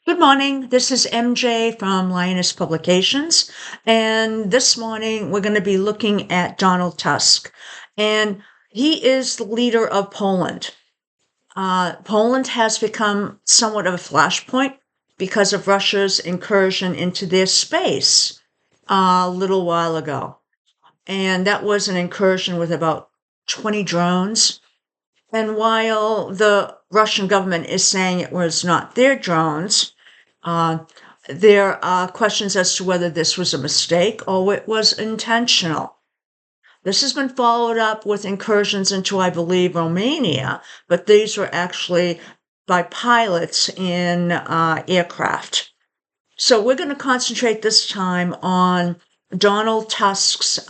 Good morning. This is MJ from Lioness Publications. And this morning we're going to be looking at Donald Tusk. And he is the leader of Poland. Poland has become somewhat of a flashpoint because of Russia's incursion into their space a little while ago. And that was an incursion with about 20 drones. And while the Russian government is saying it was not their drones, uh, there are questions as to whether this was a mistake or it was intentional. This has been followed up with incursions into, I believe, Romania, but these were actually by pilots in aircraft. So we're going to concentrate this time on Donald Tusk's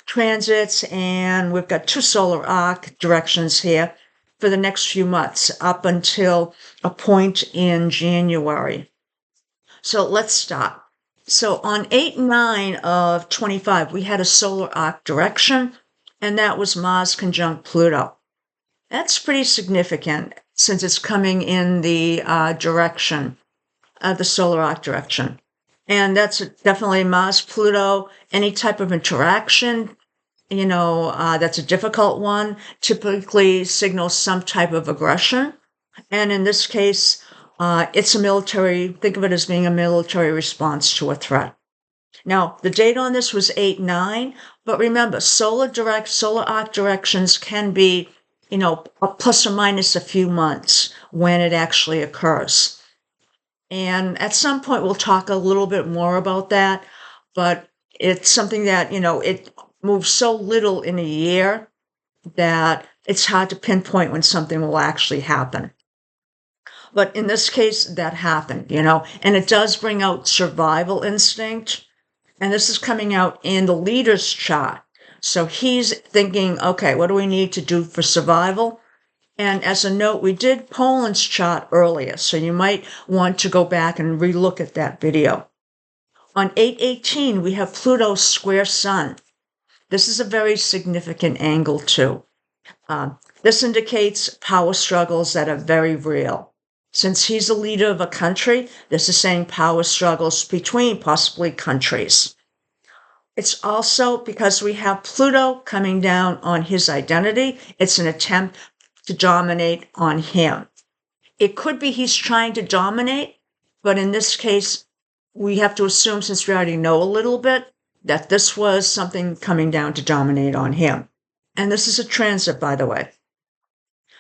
transits, and we've got two solar arc directions here for the next few months up until a point in January. So let's start. So on 8-9 of 25, we had a solar arc direction, and that was Mars conjunct Pluto. That's pretty significant since it's coming in the direction of the solar arc direction. And that's definitely Mars, Pluto, any type of interaction, that's a difficult one, typically signals some type of aggression. And in this case, it's a military, think of it as being a military response to a threat. Now, the date on this was 8-9, but remember, solar arc directions can be, a plus or minus a few months when it actually occurs. And at some point, we'll talk a little bit more about that, but it's something that, it moves so little in a year that it's hard to pinpoint when something will actually happen. But in this case, that happened, and it does bring out survival instinct. And this is coming out in the leader's chart. So he's thinking, okay, what do we need to do for survival? And as a note, we did Poland's chart earlier, so you might want to go back and relook at that video. On 8-18, we have Pluto square Sun. This is a very significant angle, too. This indicates power struggles that are very real. Since he's the leader of a country, this is saying power struggles between possibly countries. It's also because we have Pluto coming down on his identity. It's an attempt to dominate on him. It could be he's trying to dominate, but in this case, we have to assume, since we already know a little bit, that this was something coming down to dominate on him. And this is a transit, by the way.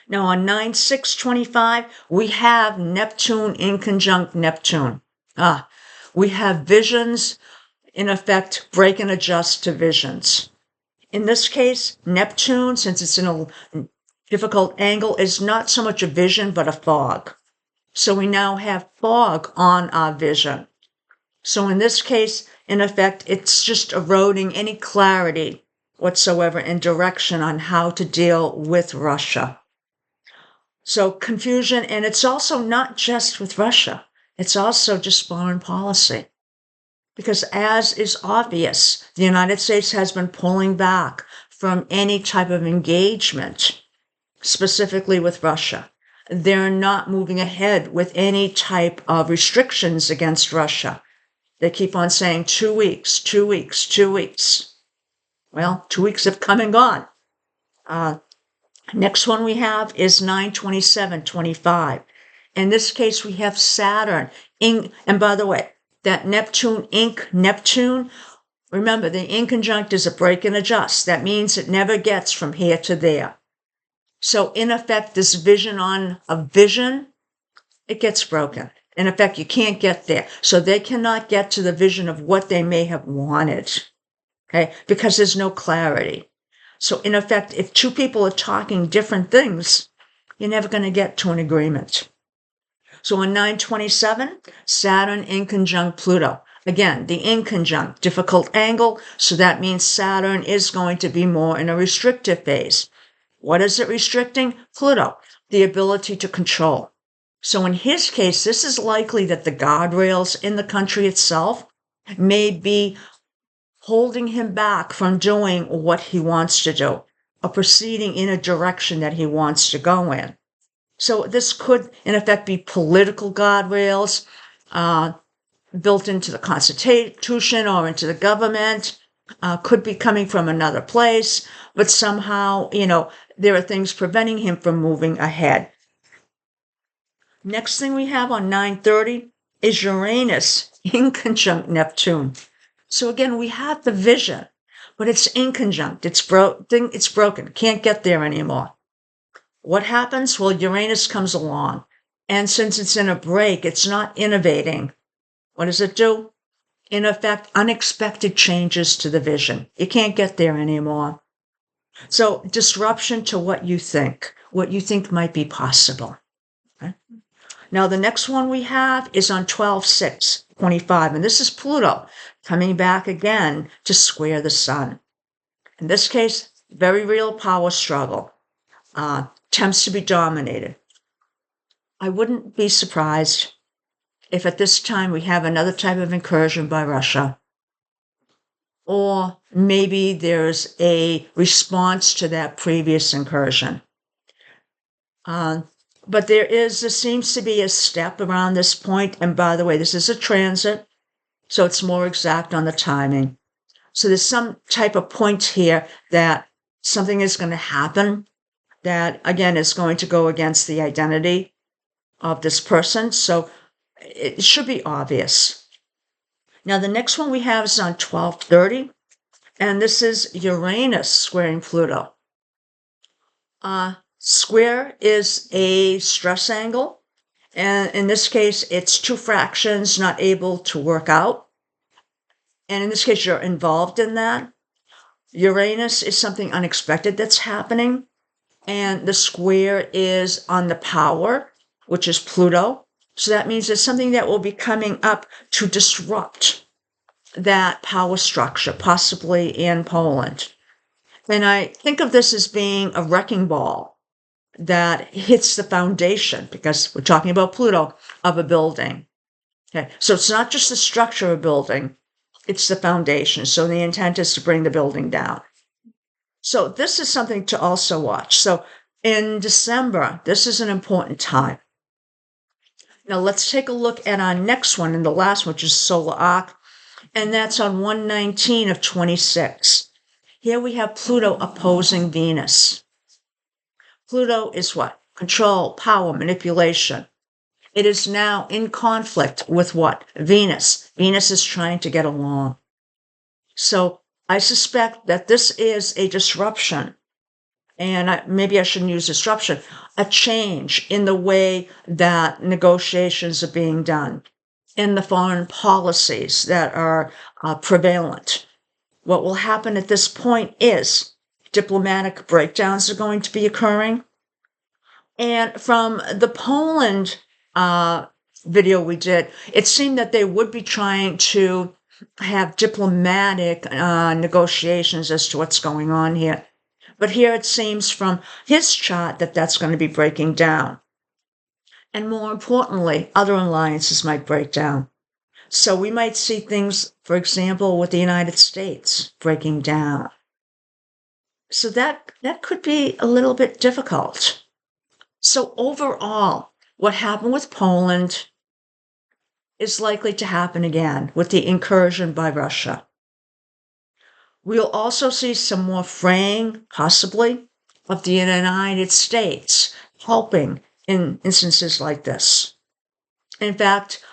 Now on 9-6-25, we have Neptune in conjunct Neptune. We have visions, in effect, break and adjust to visions. In this case, Neptune, since it's in a difficult angle, is not so much a vision, but a fog. So we now have fog on our vision. So in this case, in effect, it's just eroding any clarity whatsoever in direction on how to deal with Russia. So confusion, and it's also not just with Russia. It's also just foreign policy. Because as is obvious, the United States has been pulling back from any type of engagement, specifically with Russia. They're not moving ahead with any type of restrictions against Russia. They keep on saying 2 weeks, 2 weeks, 2 weeks. Well, 2 weeks have come and gone. Next one we have is 9-27-25. In this case, we have Saturn. And by the way, that Neptune, Neptune, remember, the inconjunct is a break and adjust. That means it never gets from here to there. So in effect, this vision on a vision, it gets broken. In effect, you can't get there. So they cannot get to the vision of what they may have wanted, okay, because there's no clarity. So in effect, if two people are talking different things, you're never going to get to an agreement. So on 9-27, Saturn in conjunct Pluto. Again, the in conjunct, difficult angle, so that means Saturn is going to be more in a restrictive phase. What is it restricting? Pluto, the ability to control. So in his case, this is likely that the guardrails in the country itself may be holding him back from doing what he wants to do, or proceeding in a direction that he wants to go in. So this could, in effect, be political guardrails built into the Constitution or into the government. Could be coming from another place, but somehow, there are things preventing him from moving ahead. Next thing we have on 9:30 is Uranus in conjunct Neptune. So again, we have the vision, but it's inconjunct. It's broken. Can't get there anymore. What happens? Well, Uranus comes along. And since it's in a break, it's not innovating. What does it do? In effect, unexpected changes to the vision. You can't get there anymore. So disruption to what you think might be possible. Okay? Now, the next one we have is on 12/6/25, and this is Pluto coming back again to square the sun. In this case, very real power struggle. Attempts to be dominated. I wouldn't be surprised if at this time we have another type of incursion by Russia. Or maybe there's a response to that previous incursion. But there seems to be a step around this point. And by the way, this is a transit, so it's more exact on the timing. So there's some type of point here that something is going to happen that, again, is going to go against the identity of this person. So it should be obvious. Now, the next one we have is on 12/30, and this is Uranus squaring Pluto. Square is a stress angle, and in this case, it's two fractions not able to work out. And in this case, you're involved in that. Uranus is something unexpected that's happening, and the square is on the power, which is Pluto. So that means it's something that will be coming up to disrupt that power structure, possibly in Poland. And I think of this as being a wrecking ball that hits the foundation, because we're talking about Pluto, of a building. Okay, so it's not just the structure of a building, it's the foundation. So the intent is to bring the building down. So this is something to also watch. So in December, this is an important time. Now let's take a look at our next one, and the last one, which is solar arc, and that's on 1/19/26. Here we have Pluto opposing Venus. Pluto is what? Control, power, manipulation. It is now in conflict with what? Venus. Venus is trying to get along. So I suspect that this is a disruption, and maybe I shouldn't use disruption, a change in the way that negotiations are being done, in the foreign policies that are prevalent. What will happen at this point is diplomatic breakdowns are going to be occurring. And from the Poland video we did, it seemed that they would be trying to have diplomatic negotiations as to what's going on here. But here it seems from his chart that that's going to be breaking down. And more importantly, other alliances might break down. So we might see things, for example, with the United States breaking down. So that could be a little bit difficult. So overall, what happened with Poland is likely to happen again with the incursion by Russia. We'll also see some more fraying, possibly, of the United States helping in instances like this. In fact,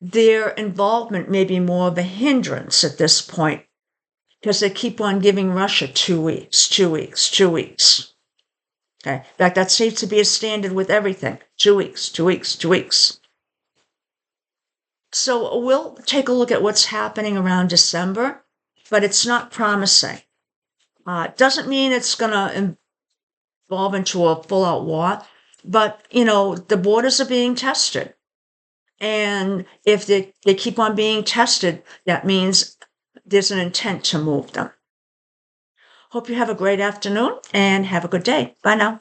their involvement may be more of a hindrance at this point, because they keep on giving Russia 2 weeks, 2 weeks, 2 weeks. Okay. In fact, that seems to be a standard with everything. 2 weeks, 2 weeks, 2 weeks. So we'll take a look at what's happening around December, but it's not promising. It doesn't mean it's going to evolve into a full-out war, but, the borders are being tested. And if they keep on being tested, that means there's an intent to move them. Hope you have a great afternoon and have a good day. Bye now.